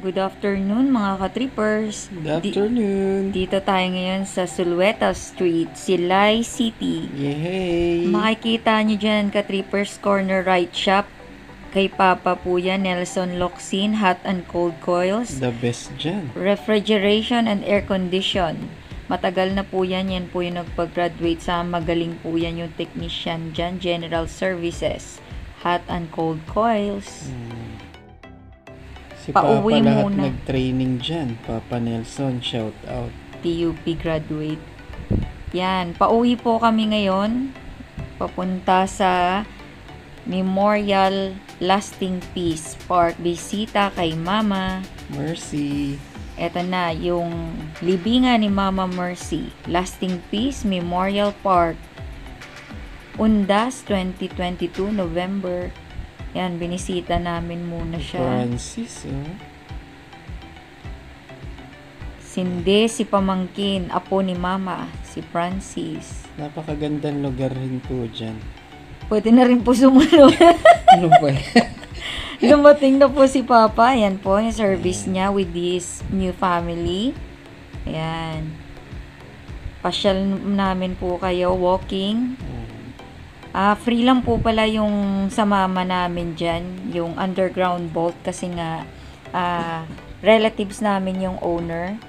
Good afternoon mga ka-trippers. Good afternoon. Dito tayo ngayon sa Sulueta Street, Silay City. Yay! Makikita nyo dyan ka-trippers, corner right shop. Kay Papa po yan, Nelson Locsin, hot and cold coils. The best dyan. Refrigeration and air condition. Matagal na po yan po yung nagpag-graduate sa magaling po yan yung technician dyan, General Services. Hot and cold coils. Si Pauwi Papa lahat muna. nag-training dyan. Papa Nelson, shout out. TUP graduate. Yan, pauwi po kami ngayon. Papunta sa Memorial Lasting Peace Park. Bisita kay Mama. Mercy. Eto na, yung libingan ni Mama Mercy. Lasting Peace Memorial Park. Undas, 2022, November. Yan, binisita namin muna siya. Francis, oh. Sindi, si Pamangkin, apo ni Mama, si Francis. Napakagandang lugar rin po dyan. Pwede na rin po sumunod. Ano ba yan? Dumating na po si Papa. Ayan po, yung service niya with this new family. Ayan. Pasyal namin po kayo, walking. Free lang po pala yung sa mama namin dyan, yung underground vault kasi nga relatives namin yung owner.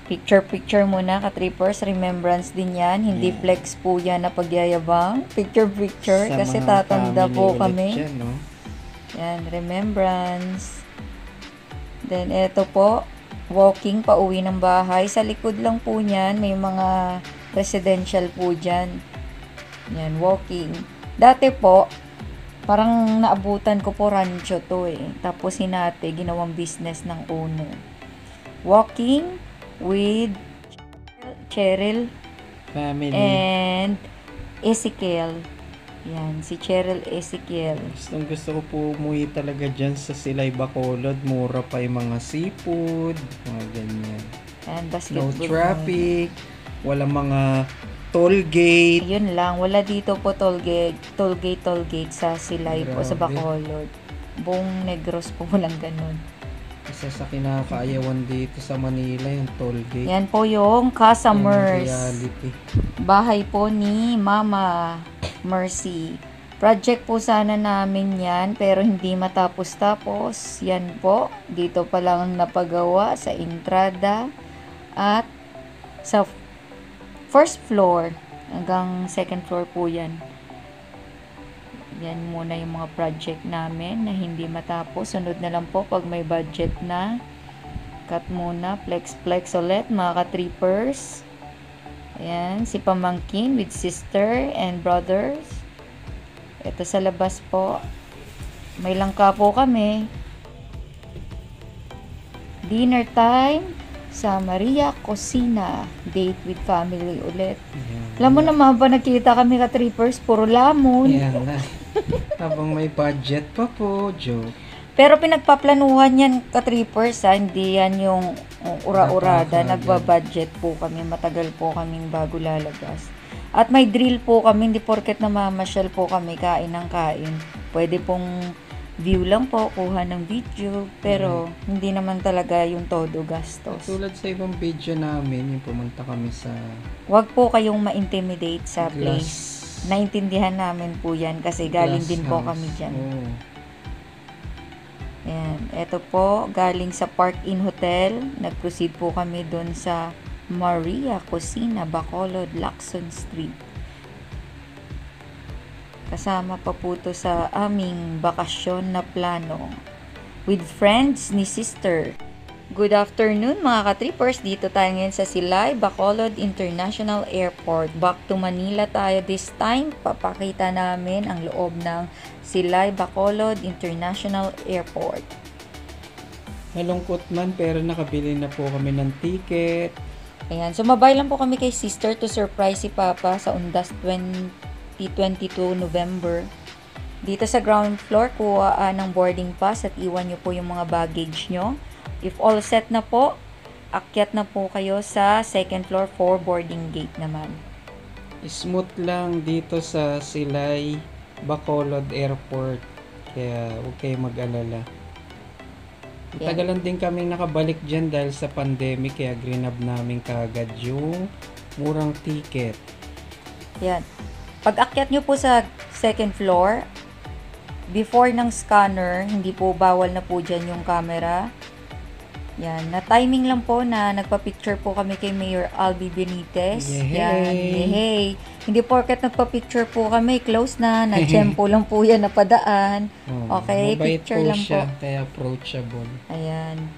Picture muna ka-trippers, remembrance din yan, hindi flex po yan na pagyayabang. Picture Sa kasi mga tatanda family po ulit kami. dyan, no? Yan, remembrance. Then eto po, walking pa uwi ng bahay. Sa likod lang po niyan, may mga residential po dyan. Yan, walking. Dati po, parang naabutan ko po rancho to eh. Tapos hinati, ginawang business ng owner. Walking with Cheryl Family. and Ezekiel. Yan, si Cheryl Ezekiel. Gusto ko po umuwi talaga dyan sa Silay Bacolod. Mura pa yung mga seafood. Mga ganyan. And No basketball. traffic. Walang mga toll gate. Yun lang, wala dito po toll gate sa Silay po, sa Grabe. Bacolod. Buong Negros po walang ganun. Isa sa kinakaayawan dito sa Manila yung toll gate. Yan po yung Yan ang Casamers. reality. Bahay po ni Mama Mercy. Project po sana namin yan, pero hindi matapos-tapos. Yan po, dito pa lang napagawa sa entrada at sa first floor hanggang second floor po yan. Yan muna yung mga project namin na hindi matapos. Sunod na lang po pag may budget na. Cut muna. Flex ulit mga ka-trippers. Ayan. Si Pamangkin with sister and brothers. Ito sa labas po. May langka po kami. Dinner time sa Maria Cocina. Date with family ulit. Yan. Alam mo naman ba nakita kami ka-trippers? Puro lamon. Yan na. Habang may budget pa po, joke. Pero pinagpaplanuhan yan ka-trippers ha. Hindi yan yung ura-urada. Nagbabudget po kami. Matagal po kaming bago lalabas. At may drill po kami. Hindi porket namamasyal po kami kain ng kain. Pwede pong view lang po, kuha ng video. Pero hindi naman talaga yung todo gastos. Tulad sa ibang video namin, yung pumunta kami sa Huwag po kayong ma-intimidate sa place. glass Naintindihan namin po yan kasi galing din po house. kami dyan. Oo. Ayan. Ito po, galing sa Park Inn Hotel. Nag-proceed po kami dun sa Maria Cocina, Bacolod, Lacson Street. Kasama pa po to sa aming bakasyon na plano. With friends ni sister. Good afternoon mga ka-trippers. Dito tayo ngayon sa Silay, Bacolod International Airport. Back to Manila tayo this time. Papakita namin ang loob ng Silay, Bacolod International Airport. Malungkot man pero nakabili na po kami ng ticket. Ayan, sumabay lang po kami kay sister to surprise si Papa sa Undas 2022 November. Dito sa ground floor, kuha ng boarding pass at iwan nyo po yung mga baggage nyo. If all set na po, akyat na po kayo sa second floor for boarding gate naman. Smooth lang dito sa Silay, Bacolod Airport. Kaya huwag kayong mag-alala. Yan. Tagalan din kami nakabalik dyan dahil sa pandemic kaya grinab namin kagad yung murang ticket. Yan. Pag akyat nyo po sa second floor, before ng scanner, hindi po bawal na po dyan yung camera. Yan. Na timing lang po na nagpa-picture po kami kay Mayor Albi Benitez. Yehey! Yan. Yehey! Hindi porket nagpa-picture po kami, close na. Na-tempo lang po yan, napadaan. Okay, mabait picture po lang siya, po. kaya approachable. Ayan.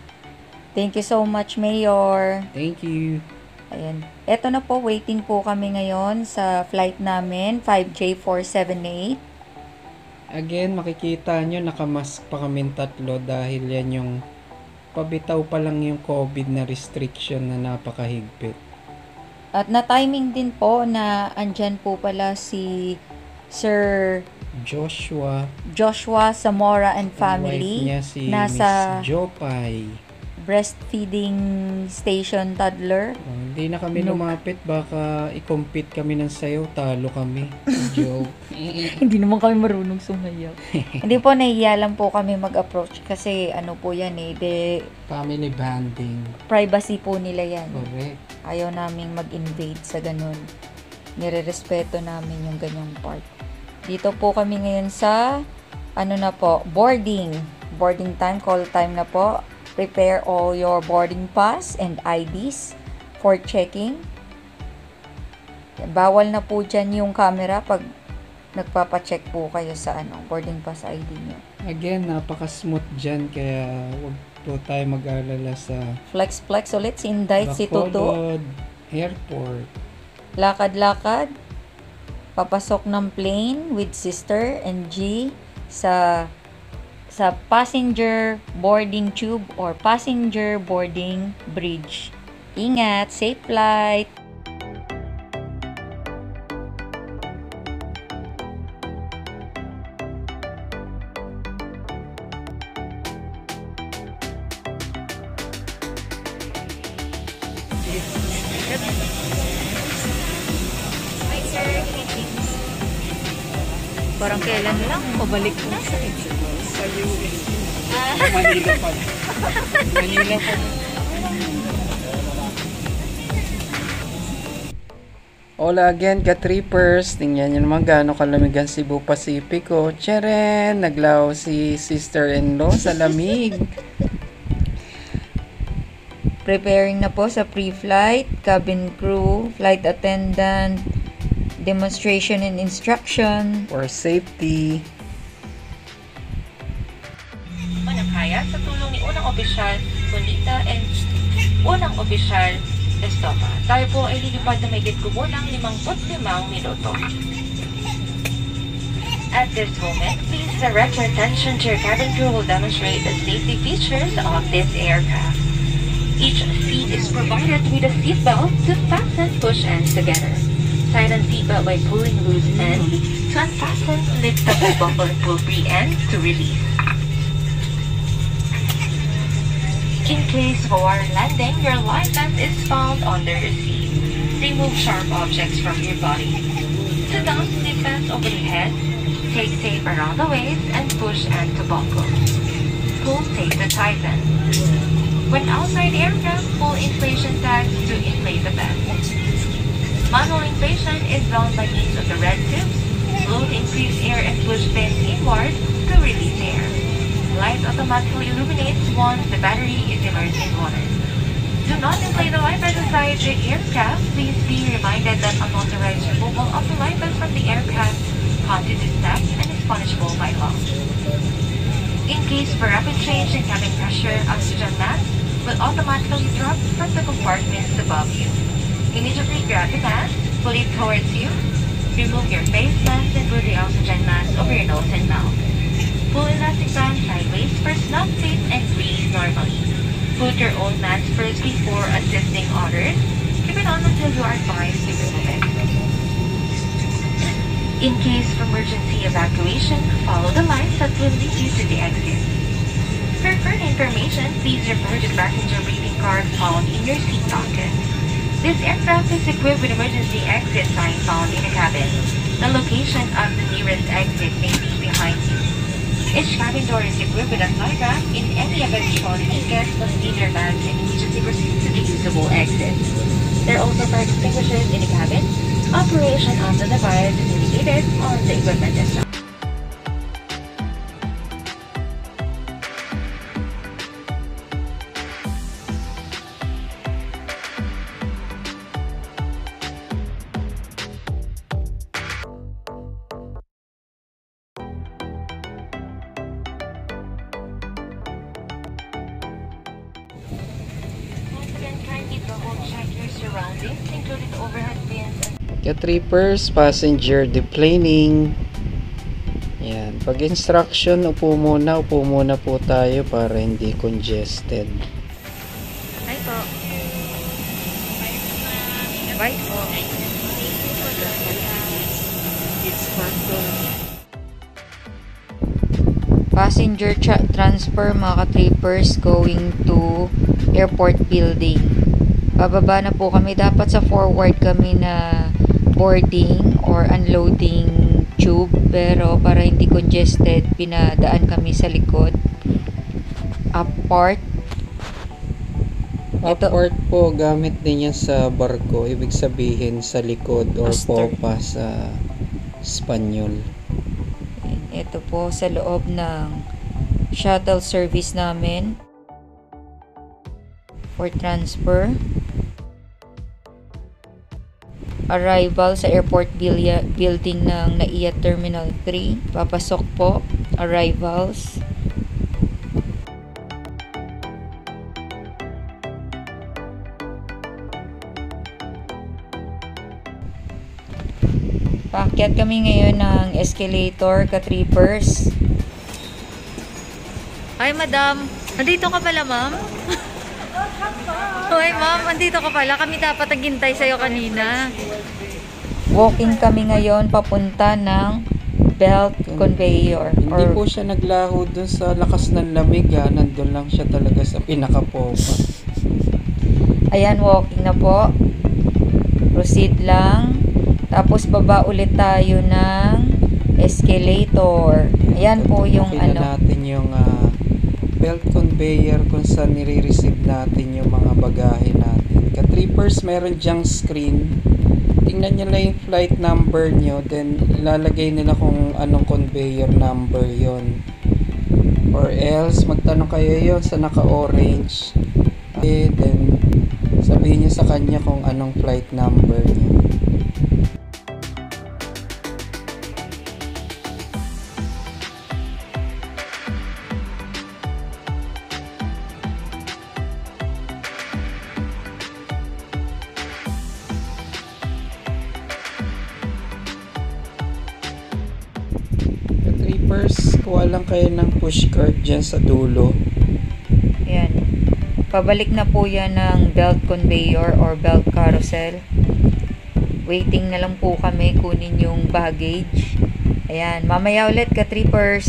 Thank you so much, Mayor. Thank you. Ayan. Eto na po, waiting po kami ngayon sa flight namin, 5J478. Again, makikita nyo, nakamask pa kami tatlo dahil yan yung pabitaw pa lang yung COVID na restriction na napakahigpit. At na-timing din po na andyan po pala si Sir Joshua Zamora and family. Wife niya si nasa Miss Jopay. breastfeeding station toddler. Hindi na kami No. lumapit, baka i-compete kami ng sayaw, talo kami. Joke. Hindi naman kami marunong sumayaw. Hindi po, nahiya lang po kami mag-approach kasi ano po yan Family banding. privacy po nila yan. Correct. Ayaw naming mag-invade sa ganun. Nire-respeto namin yung ganyang part. Dito po kami ngayon sa boarding time, call time na po. Prepare all your boarding pass and IDs for checking. Bawal na po dyan yung camera pag nagpapacheck po kayo sa boarding pass ID nyo. Again, napaka-smooth dyan, kaya huwag po tayo mag-alala sa Flex ulit si Inday, si Tuto. Bacolod Airport. Lakad-lakad. Papasok ng plane with sister and G sa passenger boarding tube or passenger boarding bridge. Ingat, safe flight! Parang kailan lang, pabalik po sa Manila pa. Manila pa. Hola again, ka-trippers. Tingnan nyo naman gaano kalamig ang Cebu Pacifico. Tcharan! Naglaw si sister-in-law sa lamig. Preparing na po sa pre-flight, cabin crew, flight attendant, demonstration and instruction. For safety. Manakaya sa tulong ni unang opisyal Bonita and unang opisyal Estopa. Tayo po ay lilipad na may kumulang 55 minuto. At this moment, please direct your attention to your cabin crew will demonstrate the safety features of this aircraft. Each seat is provided with a seat belt to fasten push ends together. Tighten seatbelt by pulling loose ends to unfasten, lift up the buckle and pull free ends to release. In case of a water landing, your life vest is found under your seat. Remove sharp objects from your body. Sit down, slip vest over your head. Take tape around the waist and push end to buckle. Pull tape to tighten. When outside aircraft, pull inflation tags to inflate the vest. Manual inflation is done by means of the red tubes. Blow to increase air and push pins inward to release air. Light automatically illuminates once the battery is immersed in water. Do not inflate the light vest inside the aircraft. Please be reminded that unauthorized removal of the light vest from the aircraft constitutes theft and is punishable by law. In case of a rapid change in cabin pressure, oxygen mask will automatically drop from the compartments above you. Immediately grab the mask, pull it towards you. Remove your face mask and put the oxygen mask over your nose and mouth. Pull elastic band sideways for snug fit and breathe normally. Put your own mask first before assisting others. Keep it on until you are advised to remove it. In case of emergency evacuation, follow the lines that will lead you to the exit. For further information, please refer to the passenger briefing card found in your seat pocket. This aircraft is equipped with emergency exit sign found in the cabin. The location of the nearest exit may be behind you. Each cabin door is equipped with a fly rack. In any eventuality, guests must leave their bags and immediately proceed to the usable exit. There are also fire extinguishers in the cabin. Operation of the device is indicated on the equipment itself. Once again, kindly double check your surroundings, including overhead bins and Ka-trippers, passenger deplaning. Yan. Pag instruction, upo muna po tayo para hindi congested. Hi po. Bye po. Passenger transfer mga ka-trippers going to airport building. Bababa na po kami. Dapat sa forward kami na boarding or unloading tube. Pero para hindi congested, pinadaan kami sa likod. Apart. Upward po, gamit din yan sa barko. Ibig sabihin sa likod or Master. popa sa Espanyol. Ito po sa loob ng shuttle service namin for transfer. Arrival sa airport building ng NAIA Terminal 3. Papasok po. Arrivals. Paakyat kami ngayon ng escalator, ka-trippers. Hi, madam. Nandito ka pala, ma'am? Hoy, ma'am. Nandito ka pala. Kami dapat naghintay sa'yo kanina. Walking kami ngayon papunta ng belt conveyor. Hindi po siya naglaho dun sa lakas ng lamig. Nandun lang siya talaga sa pinaka-popa. Ayan, walking na po. Proceed lang. Tapos baba ulit tayo ng escalator. Ayan po yung Tutukin na natin yung belt conveyor kung saan nire-receive natin yung mga bagahe natin. Ka-trippers, meron dyang screen. Tingnan nyo lang yung flight number nyo, then ilalagay nila kung anong conveyor number yon. Or else, magtanong kayo yun sa naka-orange. Okay, then sabihin nyo sa kanya kung anong flight number nyo. Trippers, kuha lang kayo ng pushcart dyan sa dulo. Ayan. Pabalik na po yan ng belt conveyor or belt carousel. Waiting na lang po kami kunin yung baggage. Ayan. Mamaya ulit, ka-trippers.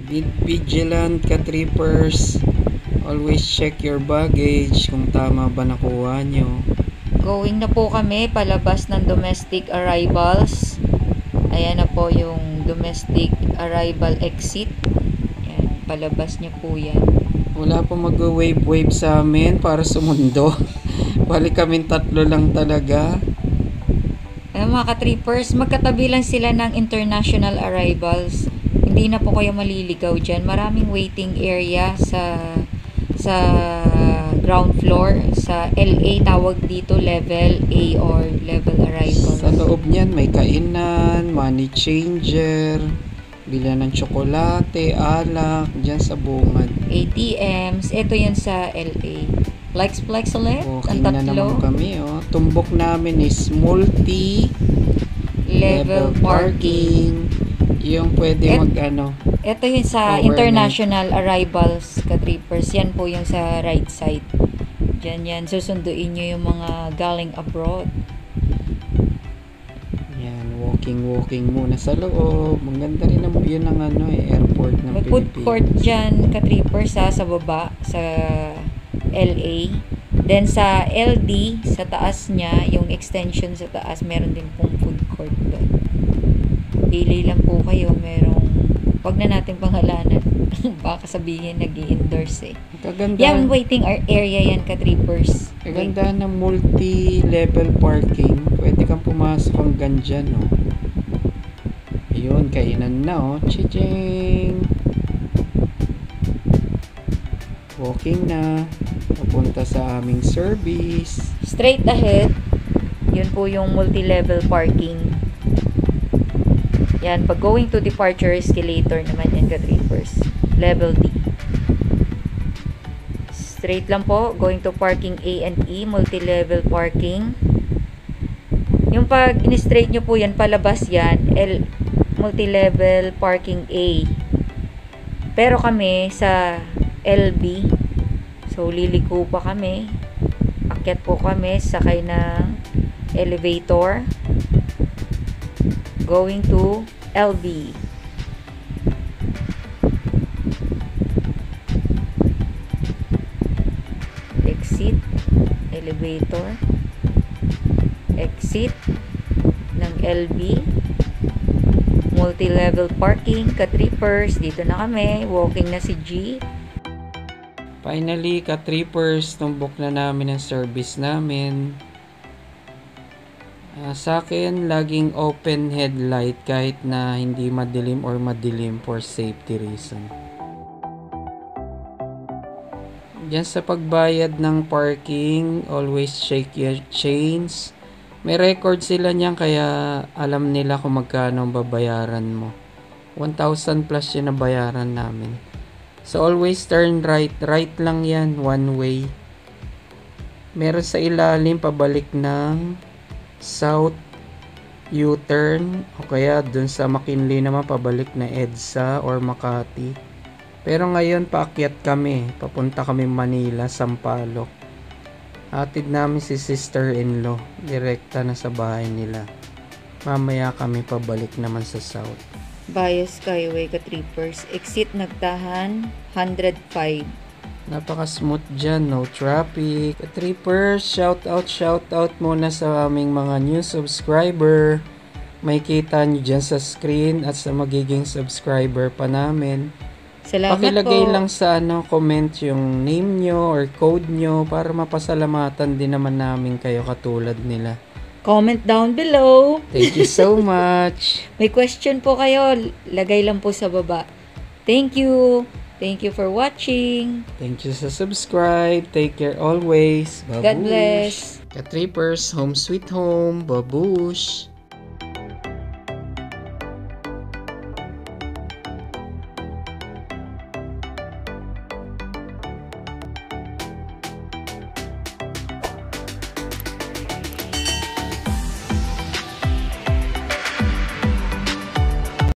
Be vigilant, ka-trippers. Always check your baggage kung tama ba nakuha nyo. Going na po kami palabas ng domestic arrivals. Ayan na po yung domestic arrival exit. Ayan, palabas niya po yan. Wala po mag-wave sa amin para sumundo. Balik kami tatlo lang talaga. Ayan mga ka-trippers, magkatabi lang sila ng international arrivals. Hindi na po kayo maliligaw dyan. Maraming waiting area sa ground floor. Sa LA, tawag dito level A or level arrivals. Sa loob niyan may kainan, money changer, bilhan ng tsokolate, alak, dyan sa bungad. ATMs. Ito yan sa LA. Flex ulit. Walking Ang na naman tatlo. kami. Tumbok namin is multi Level parking. Yung pwede Et- mag Ito yung sa Overnight. international arrivals, ka-trippers. Yan po yung sa right side. Diyan yan. Susunduin nyo yung mga galing abroad. Yan, walking muna sa loob. Maganda rin ang view ng airport ng May food Pilipinas. court dyan, ka-trippers, sa baba, sa LA. Then sa LD, sa taas niya, yung extension sa taas, meron din pong food court doon. Pili lang po kayo, merong, wag na natin pangalanan. Baka sabihin nag-i-endorse eh. Kaganda. Yan, waiting area yan, ka-trippers. Kaganda ng multi-level parking. Pwede kang pumasok hanggang dyan, no? Ayun, kainan na, oh. Chiching! Walking na. Papunta sa aming service. Straight ahead, yun po yung multi-level parking. Yan, pag going to departure escalator naman yan, ka-trippers. Level D. Straight lang po, going to parking A and E, multi-level parking. Yung pag in-straight nyo po yan, palabas yan, multi-level parking A. Pero kami sa LB, so liliko pa kami. Akyat po kami, sakay ng elevator. Going to LB. Exit, elevator, exit ng LB, multi-level parking, ka-trippers, dito na kami, walking na si G. Finally, ka-trippers, tumbok na namin ang service namin. Sa akin, laging open headlight kahit na hindi madilim or madilim for safety reason. Diyan sa pagbayad ng parking, always check your chains. May record sila niyan kaya alam nila kung magkano ang babayaran mo. 1,000 plus yung nabayaran namin. So always turn right. Right lang yan, one way. Meron sa ilalim pabalik ng South U-turn o kaya dun sa McKinley naman pabalik na EDSA or Makati. Pero ngayon paakyat kami, papunta kami Manila, Sampaloc. Hatid namin si sister-in-law, direkta na sa bahay nila. Mamaya kami pabalik naman sa South. Bias Skyway, ka-trippers, exit Nagtahan, 105. Napaka-smooth dyan, no traffic. Ka-trippers, shout out muna sa aming mga new subscriber. May kita nyo dyan sa screen at sa magiging subscriber pa namin. Salamat Pakilagay po. lang sa comment yung name nyo or code nyo para mapasalamatan din naman namin kayo katulad nila. Comment down below. Thank you so much. May question po kayo, lagay lang po sa baba. Thank you. Thank you for watching. Thank you sa subscribe. Take care always. Babush. God bless. Ka-trippers, home sweet home. Babush.